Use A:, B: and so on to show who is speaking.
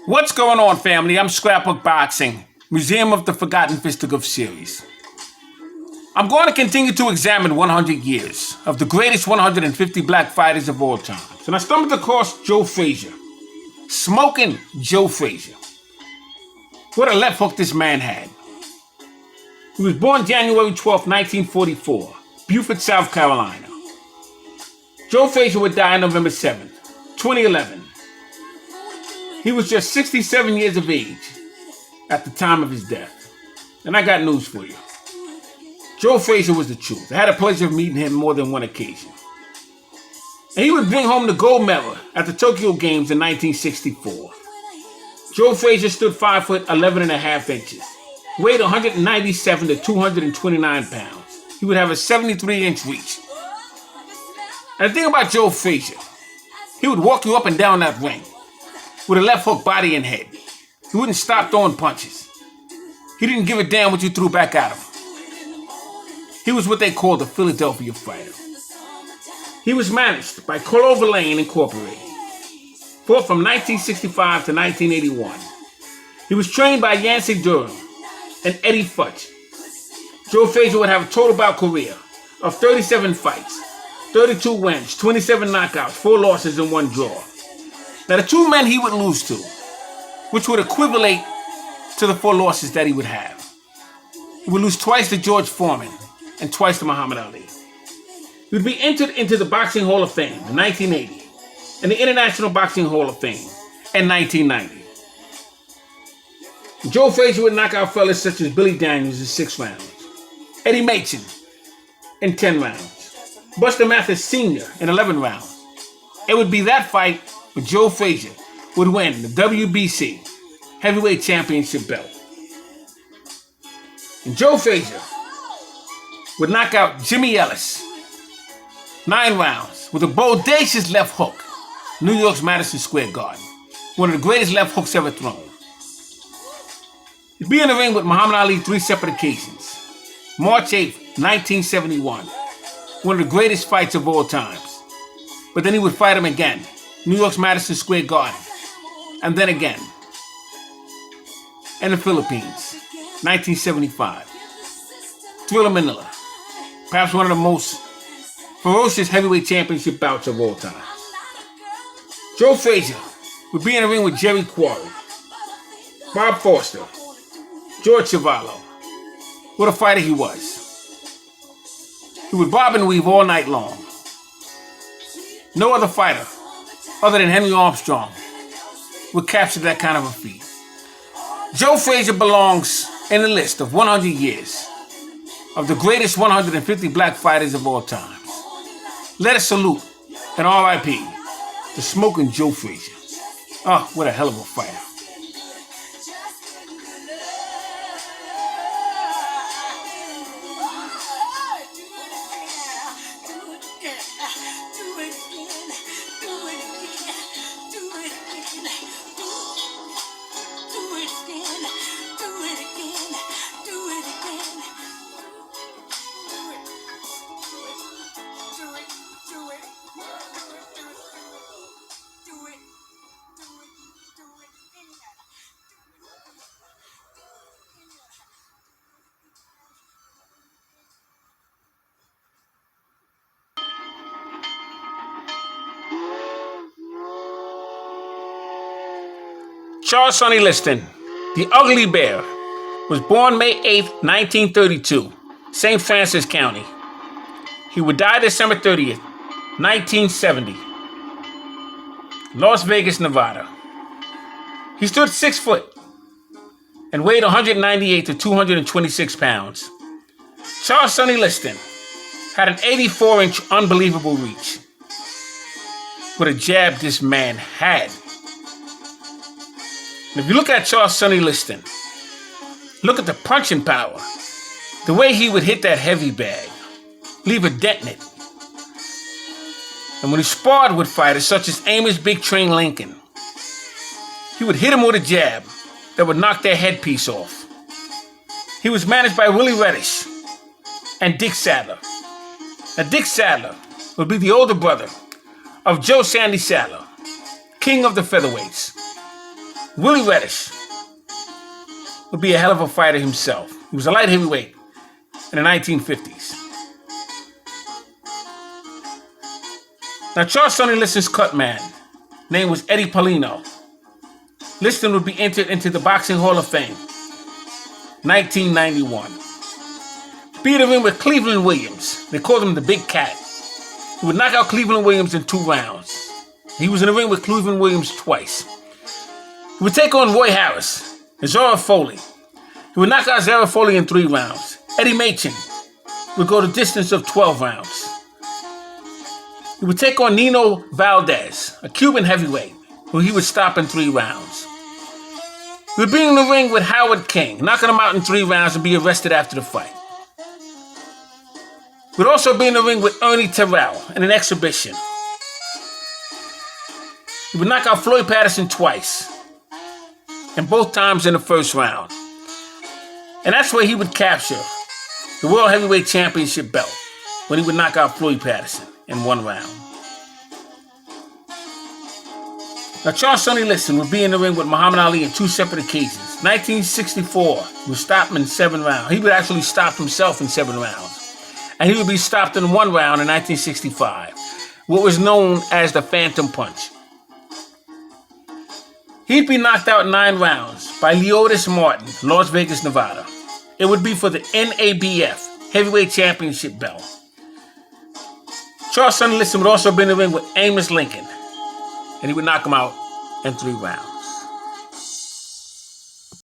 A: What's going on, family? I'm Scrapbook Boxing, Museum of the Forgotten Fisticuffs series. I'm going to continue to examine 100 years of the greatest 150 black fighters of all time. And I stumbled across Joe Frazier. Smoken Joe Frazier. What a left hook this man had. He was born January 12, 1944, Beaufort, South Carolina. Joe Frazier would die November 7, 2011. He was just 67 years of age at the time of his death. And I got news for you. Joe Frazier was the truth. I had the pleasure of meeting him more than one occasion. And he would bring home the gold medal at the Tokyo Games in 1964. Joe Frazier stood 5 foot 11 and a half inches, weighed 197 to 229 pounds. He would have a 73-inch reach. And the thing about Joe Frazier, he would walk you up and down that ring with a left hook body and head. He wouldn't stop throwing punches. He didn't give a damn what you threw back at him. He was what they called the Philadelphia fighter. He was managed by Clover Lane Incorporated. Fought from 1965 to 1981. He was trained by Yancey Durham and Eddie Futch. Joe Frazier would have a total bout career of 37 fights, 32 wins, 27 knockouts, 4 losses, and 1 draw. Now, the 2 men he would lose to, which would equivalent to the 4 losses that he would have. He would lose twice to George Foreman and twice to Muhammad Ali. He would be entered into the Boxing Hall of Fame in 1980 and the International Boxing Hall of Fame in 1990. Joe Frazier would knock out fellas such as Billy Daniels in 6 rounds, Eddie Machen in 10 rounds, Buster Mathis Sr. in 11 rounds. It would be that fight where Joe Frazier would win the WBC Heavyweight Championship belt. And Joe Frazier would knock out Jimmy Ellis 9 rounds with a bodacious left hook, New York's Madison Square Garden, one of the greatest left hooks ever thrown. He'd be in the ring with Muhammad Ali 3 separate occasions. March 8, 1971, one of the greatest fights of all times. But then he would fight him again, New York's Madison Square Garden, and then again in the Philippines, 1975. Thriller Manila, perhaps one of the most ferocious heavyweight championship bouts of all time. Joe Frazier would be in the ring with Jerry Quarry, Bob Foster, George Chuvalo. What a fighter he was. He would bob and weave all night long. No other fighter, other than Henry Armstrong, would capture that kind of a feat. Joe Frazier belongs in the list of 100 years of the greatest 150 black fighters of all time. Let us salute and R.I.P. the Smoken Joe Frazier. Oh, what a hell of a fighter. Charles Sonny Liston, the Ugly Bear, was born May 8, 1932, St. Francis County. He would die December 30th, 1970, Las Vegas, Nevada. He stood 6 foot and weighed 198 to 226 pounds. Charles Sonny Liston had an 84-inch unbelievable reach. What a jab this man had. And if you look at Charles Sonny Liston, look at the punching power, the way he would hit that heavy bag, leave a dent in it. And when he sparred with fighters such as Amos Big Train Lincoln, he would hit him with a jab that would knock their headpiece off. He was managed by Willie Reddish and Dick Sadler. Now, Dick Sadler would be the older brother of Joe Sandy Sadler, king of the featherweights. Willie Reddish would be a hell of a fighter himself. He was a light heavyweight in the 1950s. Now, Charles Sonny Liston's cut man, name was Eddie Paulino. Liston would be entered into the Boxing Hall of Fame, 1991. Be in the ring with Cleveland Williams. They called him the Big Cat. He would knock out Cleveland Williams in 2 rounds. He was in the ring with Cleveland Williams twice. He would take on Roy Harris and Zora Foley. He would knock out Zora Foley in 3 rounds. Eddie Machen would go the distance of 12 rounds. He would take on Nino Valdez, a Cuban heavyweight, who he would stop in 3 rounds. He would be in the ring with Howard King, knocking him out in 3 rounds and be arrested after the fight. He would also be in the ring with Ernie Terrell in an exhibition. He would knock out Floyd Patterson twice, and both times in the first round. And that's where he would capture the World Heavyweight Championship belt, when he would knock out Floyd Patterson in 1 round. Now, Charles Sonny Liston would be in the ring with Muhammad Ali in 2 separate occasions. 1964, he would stop him in 7 rounds. He would actually stop himself in 7 rounds. And he would be stopped in 1 round in 1965, what was known as the Phantom Punch. He'd be knocked out in 9 rounds by Leotis Martin, Las Vegas, Nevada. It would be for the NABF Heavyweight Championship belt. Charles Sonny Liston would also be in the ring with Amos Lincoln, and he would knock him out in 3 rounds.